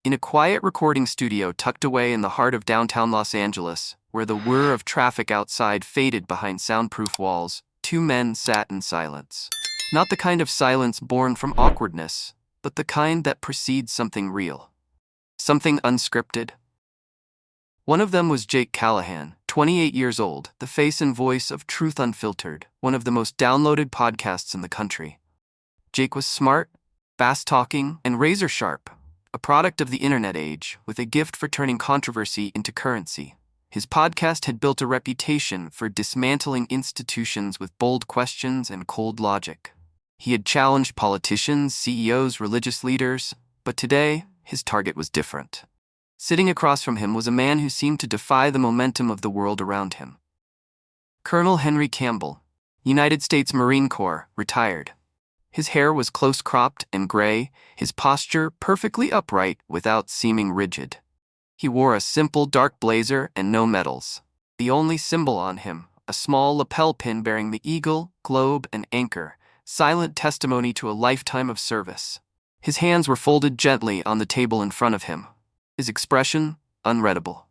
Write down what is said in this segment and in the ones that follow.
In a quiet recording studio tucked away in the heart of downtown Los Angeles, where the whir of traffic outside faded behind soundproof walls, two men sat in silence. Not the kind of silence born from awkwardness, but the kind that precedes something real. Something unscripted. One of them was Jake Callahan, 28 years old, the face and voice of Truth Unfiltered, one of the most downloaded podcasts in the country. Jake was smart, fast-talking, and razor-sharp, a product of the internet age, with a gift for turning controversy into currency. His podcast had built a reputation for dismantling institutions with bold questions and cold logic. He had challenged politicians, CEOs, religious leaders, but today, his target was different. Sitting across from him was a man who seemed to defy the momentum of the world around him. Colonel Henry Campbell, United States Marine Corps, retired. His hair was close-cropped and gray, his posture perfectly upright without seeming rigid. He wore a simple dark blazer and no medals. The only symbol on him, a small lapel pin bearing the eagle, globe, and anchor, silent testimony to a lifetime of service. His hands were folded gently on the table in front of him. His expression, unreadable.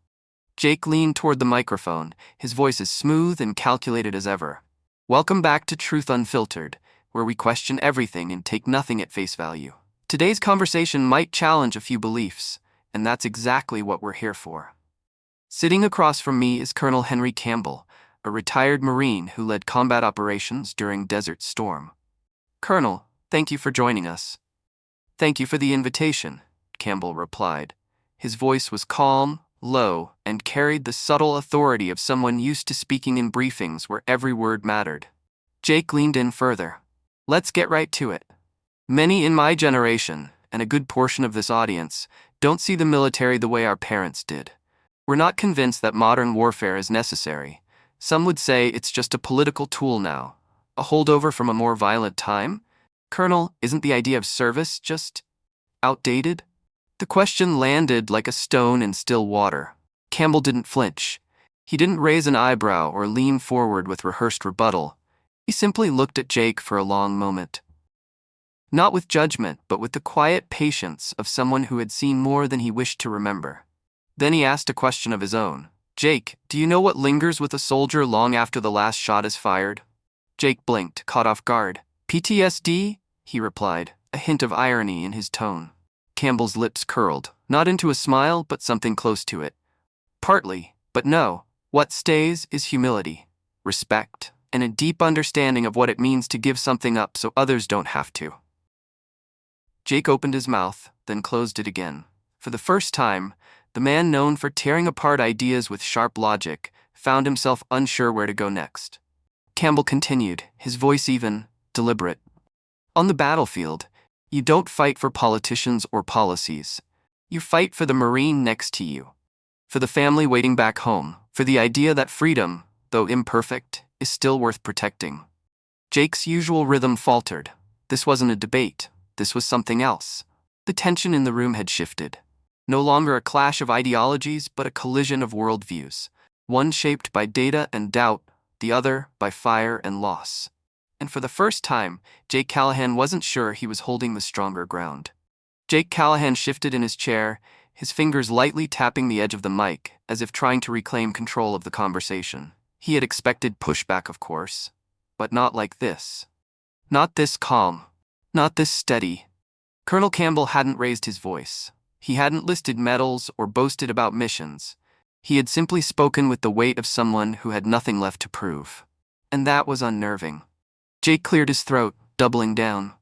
Jake leaned toward the microphone, his voice as smooth and calculated as ever. Welcome back to Truth Unfiltered, where we question everything and take nothing at face value. Today's conversation might challenge a few beliefs, and that's exactly what we're here for. Sitting across from me is Colonel Henry Campbell, a retired Marine who led combat operations during Desert Storm. Colonel, thank you for joining us. Thank you for the invitation, Campbell replied. His voice was calm, low, and carried the subtle authority of someone used to speaking in briefings where every word mattered. Jake leaned in further. Let's get right to it. Many in my generation, and a good portion of this audience, don't see the military the way our parents did. We're not convinced that modern warfare is necessary. Some would say it's just a political tool now, a holdover from a more violent time. Colonel, isn't the idea of service just outdated? The question landed like a stone in still water. Campbell didn't flinch. He didn't raise an eyebrow or lean forward with rehearsed rebuttal. He simply looked at Jake for a long moment. Not with judgment, but with the quiet patience of someone who had seen more than he wished to remember. Then he asked a question of his own. Jake, do you know what lingers with a soldier long after the last shot is fired? Jake blinked, caught off guard. PTSD? He replied, a hint of irony in his tone. Campbell's lips curled, not into a smile, but something close to it. Partly, but no. What stays is humility, respect, and a deep understanding of what it means to give something up so others don't have to. Jake opened his mouth, then closed it again. For the first time, the man known for tearing apart ideas with sharp logic found himself unsure where to go next. Campbell continued, his voice even, deliberate. On the battlefield, you don't fight for politicians or policies. You fight for the Marine next to you. For the family waiting back home. For the idea that freedom, though imperfect, is still worth protecting. Jake's usual rhythm faltered. This wasn't a debate. This was something else. The tension in the room had shifted. No longer a clash of ideologies, but a collision of worldviews. One shaped by data and doubt, the other by fire and loss. And for the first time, Jake Callahan wasn't sure he was holding the stronger ground. Jake Callahan shifted in his chair, his fingers lightly tapping the edge of the mic, as if trying to reclaim control of the conversation. He had expected pushback, of course, but not like this. Not this calm. Not this steady. Colonel Campbell hadn't raised his voice. He hadn't listed medals or boasted about missions. He had simply spoken with the weight of someone who had nothing left to prove. And that was unnerving. Jake cleared his throat, doubling down.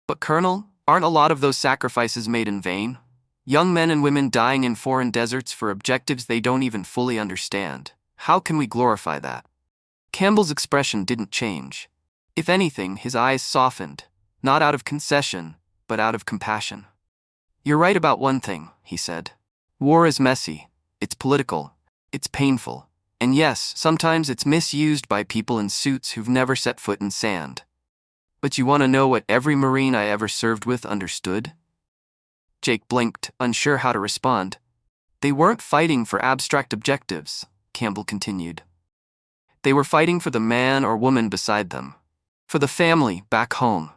But Colonel, aren't a lot of those sacrifices made in vain? Young men and women dying in foreign deserts for objectives they don't even fully understand. How can we glorify that? Campbell's expression didn't change. If anything, his eyes softened, not out of concession, but out of compassion. You're right about one thing, he said. War is messy. It's political. It's painful. And yes, sometimes it's misused by people in suits who've never set foot in sand. But you want to know what every Marine I ever served with understood? Jake blinked, unsure how to respond. They weren't fighting for abstract objectives, Campbell continued. They were fighting for the man or woman beside them. For the family back home.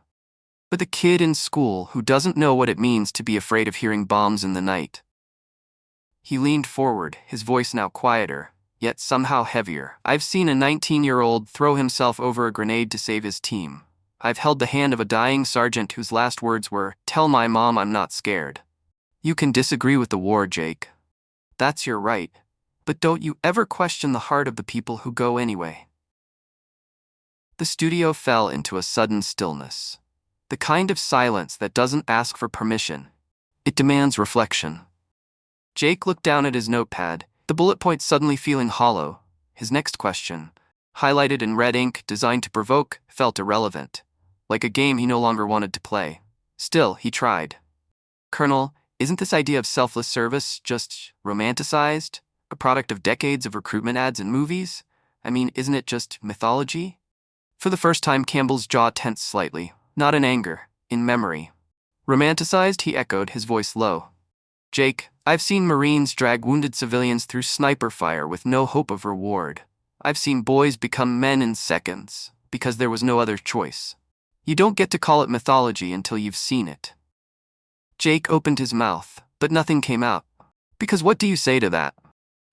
but the kid in school who doesn't know what it means to be afraid of hearing bombs in the night. He leaned forward, his voice now quieter, yet somehow heavier. I've seen a 19-year-old throw himself over a grenade to save his team. I've held the hand of a dying sergeant whose last words were, "Tell my mom I'm not scared." You can disagree with the war, Jake. That's your right. But don't you ever question the heart of the people who go anyway. The studio fell into a sudden stillness. The kind of silence that doesn't ask for permission. It demands reflection. Jake looked down at his notepad, the bullet points suddenly feeling hollow. His next question, highlighted in red ink designed to provoke, felt irrelevant. Like a game he no longer wanted to play. Still, he tried. Colonel, isn't this idea of selfless service just romanticized? A product of decades of recruitment ads and movies? I mean, isn't it just mythology? For the first time, Campbell's jaw tensed slightly, not in anger, in memory. Romanticized, he echoed, his voice low. Jake, I've seen Marines drag wounded civilians through sniper fire with no hope of reward. I've seen boys become men in seconds, because there was no other choice. You don't get to call it mythology until you've seen it. Jake opened his mouth, but nothing came out. Because what do you say to that?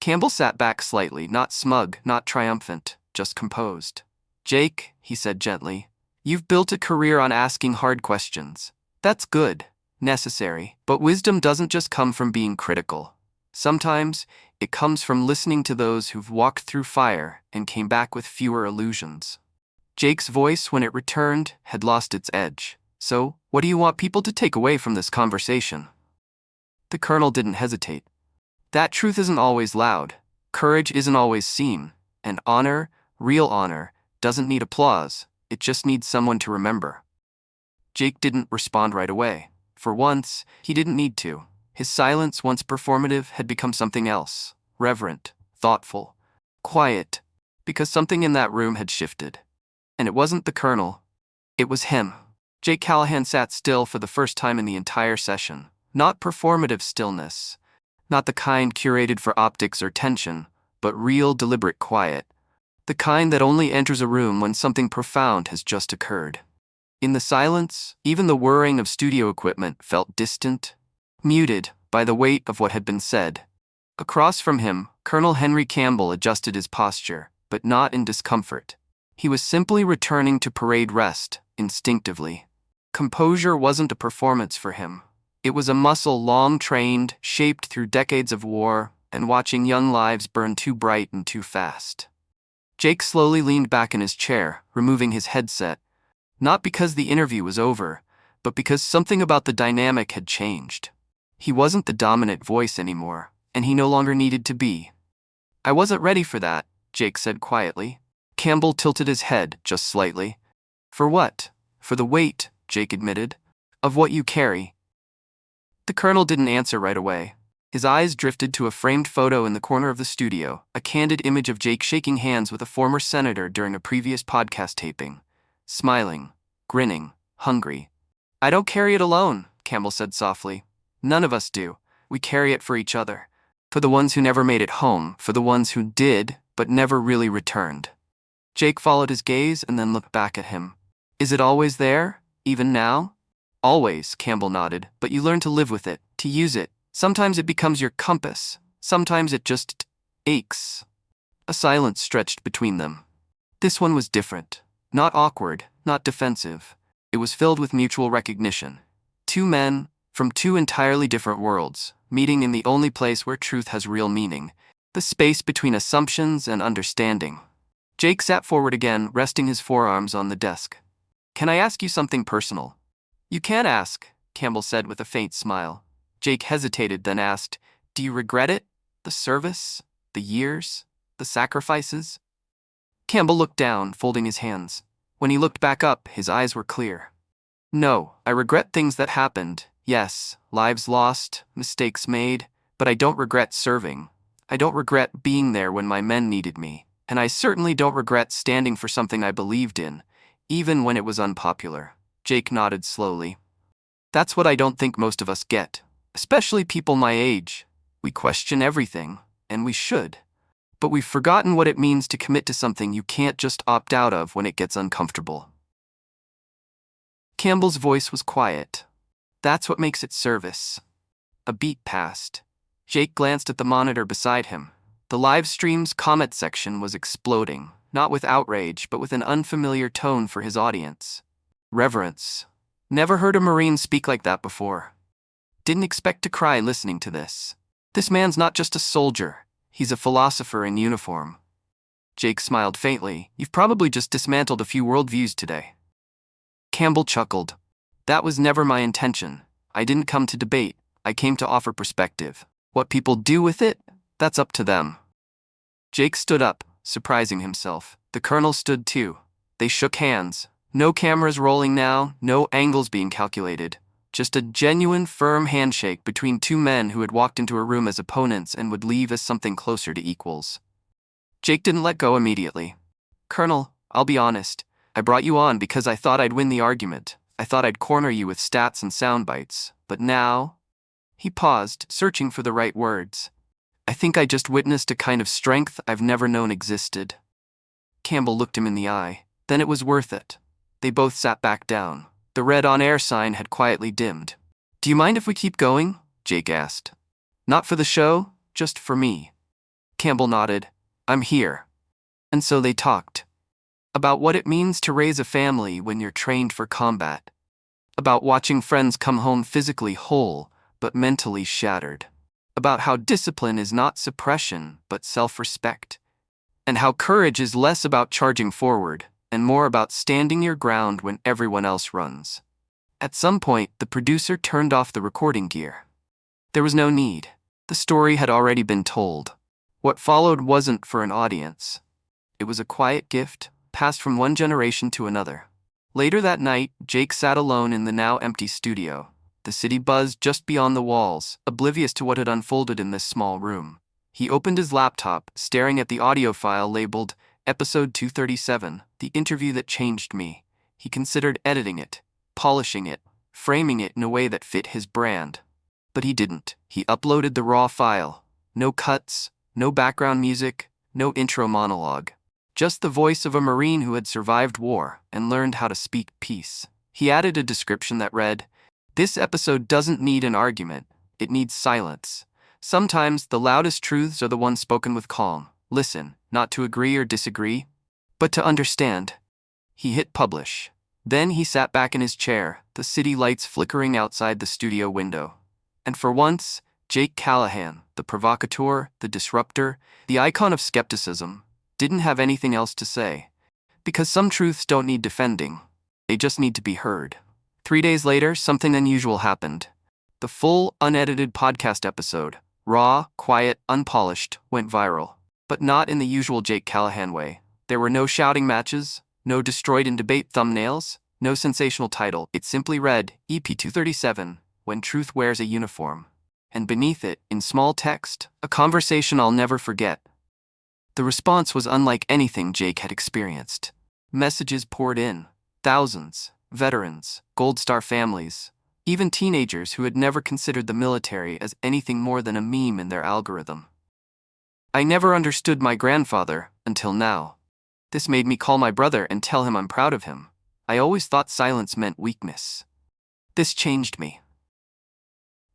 Campbell sat back slightly, not smug, not triumphant, just composed. Jake, he said gently, you've built a career on asking hard questions. That's good, necessary, but wisdom doesn't just come from being critical. Sometimes, it comes from listening to those who've walked through fire and came back with fewer illusions. Jake's voice, when it returned, had lost its edge. So, what do you want people to take away from this conversation? The colonel didn't hesitate. That truth isn't always loud, courage isn't always seen, and honor, real honor, doesn't need applause, it just needs someone to remember. Jake didn't respond right away. For once, he didn't need to. His silence, once performative, had become something else. Reverent, thoughtful, quiet, because something in that room had shifted. And it wasn't the colonel. It was him. Jake Callahan sat still for the first time in the entire session. Not performative stillness. Not the kind curated for optics or tension, but real, deliberate quiet. The kind that only enters a room when something profound has just occurred. In the silence, even the whirring of studio equipment felt distant, muted by the weight of what had been said. Across from him, Colonel Henry Campbell adjusted his posture, but not in discomfort. He was simply returning to parade rest, instinctively. Composure wasn't a performance for him. It was a muscle long trained, shaped through decades of war, and watching young lives burn too bright and too fast. Jake slowly leaned back in his chair, removing his headset, not because the interview was over, but because something about the dynamic had changed. He wasn't the dominant voice anymore, and he no longer needed to be. I wasn't ready for that, Jake said quietly. Campbell tilted his head just slightly. For what? For the weight, Jake admitted, of what you carry. The colonel didn't answer right away. His eyes drifted to a framed photo in the corner of the studio, a candid image of Jake shaking hands with a former senator during a previous podcast taping. Smiling, grinning, hungry. I don't carry it alone, Campbell said softly. None of us do. We carry it for each other. For the ones who never made it home, for the ones who did, but never really returned. Jake followed his gaze and then looked back at him. Is it always there, even now? Always, Campbell nodded, but you learn to live with it, to use it. Sometimes it becomes your compass. Sometimes it just aches. A silence stretched between them. This one was different. Not awkward, not defensive. It was filled with mutual recognition. Two men, from two entirely different worlds, meeting in the only place where truth has real meaning, the space between assumptions and understanding. Jake sat forward again, resting his forearms on the desk. Can I ask you something personal? You can ask, Campbell said with a faint smile. Jake hesitated, then asked, do you regret it? The service? The years? The sacrifices? Campbell looked down, folding his hands. When he looked back up, his eyes were clear. No, I regret things that happened. Yes, lives lost, mistakes made, but I don't regret serving. I don't regret being there when my men needed me, and I certainly don't regret standing for something I believed in, even when it was unpopular. Jake nodded slowly. That's what I don't think most of us get, especially people my age. We question everything, and we should. But we've forgotten what it means to commit to something you can't just opt out of when it gets uncomfortable. Campbell's voice was quiet. That's what makes it service. A beat passed. Jake glanced at the monitor beside him. The live stream's comment section was exploding, not with outrage, but with an unfamiliar tone for his audience. Reverence. Never heard a Marine speak like that before. Didn't expect to cry listening to this. This man's not just a soldier, he's a philosopher in uniform. Jake smiled faintly. You've probably just dismantled a few worldviews today. Campbell chuckled. That was never my intention. I didn't come to debate, I came to offer perspective. What people do with it, that's up to them. Jake stood up, surprising himself. The colonel stood too. They shook hands. No cameras rolling now, no angles being calculated. Just a genuine, firm handshake between two men who had walked into a room as opponents and would leave as something closer to equals. Jake didn't let go immediately. Colonel, I'll be honest. I brought you on because I thought I'd win the argument. I thought I'd corner you with stats and sound bites. But now... He paused, searching for the right words. I think I just witnessed a kind of strength I've never known existed. Campbell looked him in the eye. Then it was worth it. They both sat back down. The red on-air sign had quietly dimmed. Do you mind if we keep going? Jake asked. Not for the show, just for me. Campbell nodded. I'm here. And so they talked. About what it means to raise a family when you're trained for combat. About watching friends come home physically whole, but mentally shattered. About how discipline is not suppression, but self-respect. And how courage is less about charging forward, and more about standing your ground when everyone else runs. At some point, the producer turned off the recording gear. There was no need. The story had already been told. What followed wasn't for an audience. It was a quiet gift, passed from one generation to another. Later that night, Jake sat alone in the now empty studio. The city buzzed just beyond the walls, oblivious to what had unfolded in this small room. He opened his laptop, staring at the audio file labeled Episode 237, the interview that changed me. He considered editing it, polishing it, framing it in a way that fit his brand. But he didn't. He uploaded the raw file. No cuts, no background music, no intro monologue. Just the voice of a Marine who had survived war and learned how to speak peace. He added a description that read, "This episode doesn't need an argument, it needs silence. Sometimes the loudest truths are the ones spoken with calm. Listen, not to agree or disagree, but to understand." He hit publish. Then he sat back in his chair, the city lights flickering outside the studio window. And for once, Jake Callahan, the provocateur, the disruptor, the icon of skepticism, didn't have anything else to say. Because some truths don't need defending. They just need to be heard. 3 days later, something unusual happened. The full, unedited podcast episode, raw, quiet, unpolished, went viral. But not in the usual Jake Callahan way. There were no shouting matches, no destroyed in debate thumbnails, no sensational title. It simply read, EP 237, When Truth Wears a Uniform. And beneath it, in small text, a conversation I'll never forget. The response was unlike anything Jake had experienced. Messages poured in. Thousands. Veterans, Gold Star families, even teenagers who had never considered the military as anything more than a meme in their algorithm. I never understood my grandfather, until now. This made me call my brother and tell him I'm proud of him. I always thought silence meant weakness. This changed me.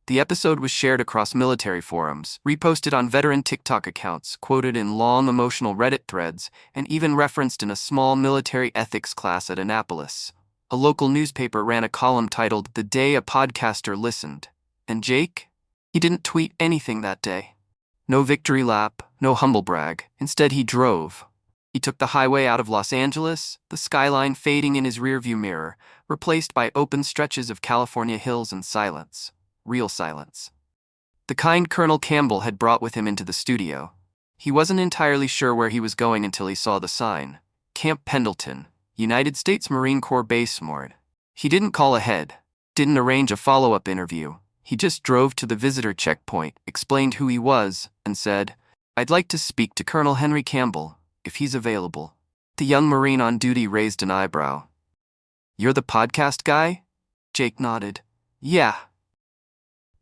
The episode was shared across military forums, reposted on veteran TikTok accounts, quoted in long emotional Reddit threads, and even referenced in a small military ethics class at Annapolis. A local newspaper ran a column titled "The Day a Podcaster Listened." And Jake? He didn't tweet anything that day. No victory lap, no humble brag. Instead, he drove. He took the highway out of Los Angeles, the skyline fading in his rearview mirror, replaced by open stretches of California hills and silence. Real silence. The kind Colonel Campbell had brought with him into the studio. He wasn't entirely sure where he was going until he saw the sign. Camp Pendleton, United States Marine Corps Base Moored. He didn't call ahead, didn't arrange a follow-up interview. He just drove to the visitor checkpoint, explained who he was, and said, "I'd like to speak to Colonel Henry Campbell, if he's available." The young Marine on duty raised an eyebrow. "You're the podcast guy?" Jake nodded. "Yeah."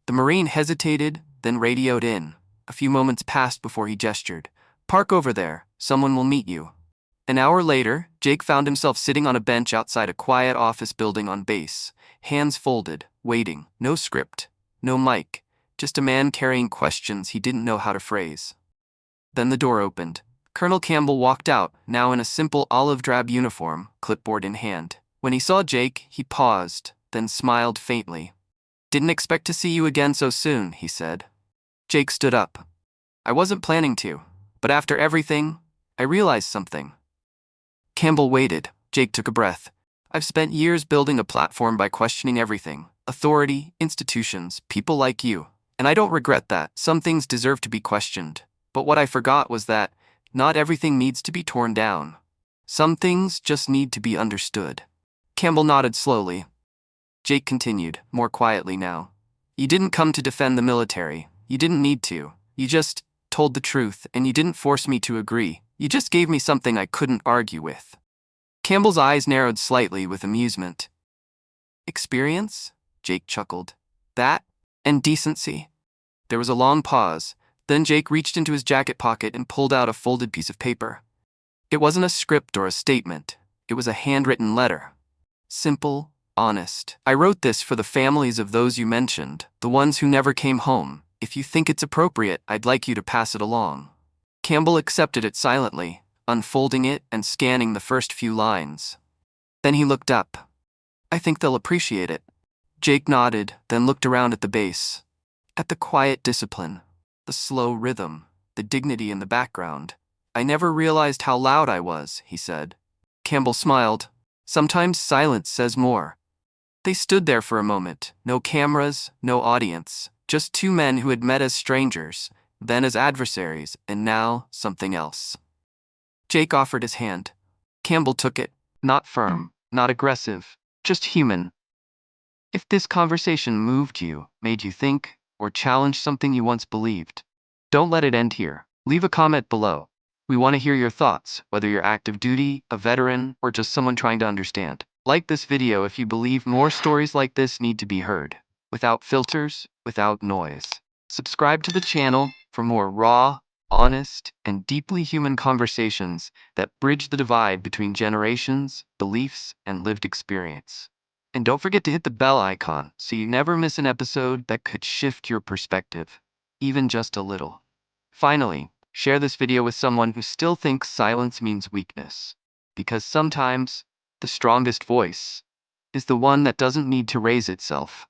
The Marine hesitated, then radioed in. A few moments passed before he gestured. "Park over there, someone will meet you." An hour later, Jake found himself sitting on a bench outside a quiet office building on base, hands folded, waiting. No script, no mic, just a man carrying questions he didn't know how to phrase. Then the door opened. Colonel Campbell walked out, now in a simple olive-drab uniform, clipboard in hand. When he saw Jake, he paused, then smiled faintly. "Didn't expect to see you again so soon," he said. Jake stood up. "I wasn't planning to, but after everything, I realized something." Campbell waited. Jake took a breath. "I've spent years building a platform by questioning everything. Authority, institutions, people like you. And I don't regret that. Some things deserve to be questioned. But what I forgot was that not everything needs to be torn down. Some things just need to be understood." Campbell nodded slowly. Jake continued, more quietly now. "You didn't come to defend the military. You didn't need to. You just told the truth, and you didn't force me to agree. You just gave me something I couldn't argue with." Campbell's eyes narrowed slightly with amusement. "Experience?" Jake chuckled. "That and decency." There was a long pause. Then Jake reached into his jacket pocket and pulled out a folded piece of paper. It wasn't a script or a statement. It was a handwritten letter. Simple, honest. "I wrote this for the families of those you mentioned, the ones who never came home. If you think it's appropriate, I'd like you to pass it along." Campbell accepted it silently, unfolding it and scanning the first few lines. Then he looked up. "I think they'll appreciate it." Jake nodded, then looked around at the base. At the quiet discipline, the slow rhythm, the dignity in the background. "I never realized how loud I was," he said. Campbell smiled. "Sometimes silence says more." They stood there for a moment, no cameras, no audience, just two men who had met as strangers, then as adversaries, and now something else. Jake offered his hand. Campbell took it, not firm, not aggressive, just human. "If this conversation moved you, made you think, or challenged something you once believed, don't let it end here. Leave a comment below. We want to hear your thoughts, whether you're active duty, a veteran, or just someone trying to understand. Like this video if you believe more stories like this need to be heard, without filters, without noise. Subscribe to the channel for more raw, honest, and deeply human conversations that bridge the divide between generations, beliefs, and lived experience. And don't forget to hit the bell icon so you never miss an episode that could shift your perspective, even just a little. Finally, share this video with someone who still thinks silence means weakness. Because sometimes, the strongest voice is the one that doesn't need to raise itself.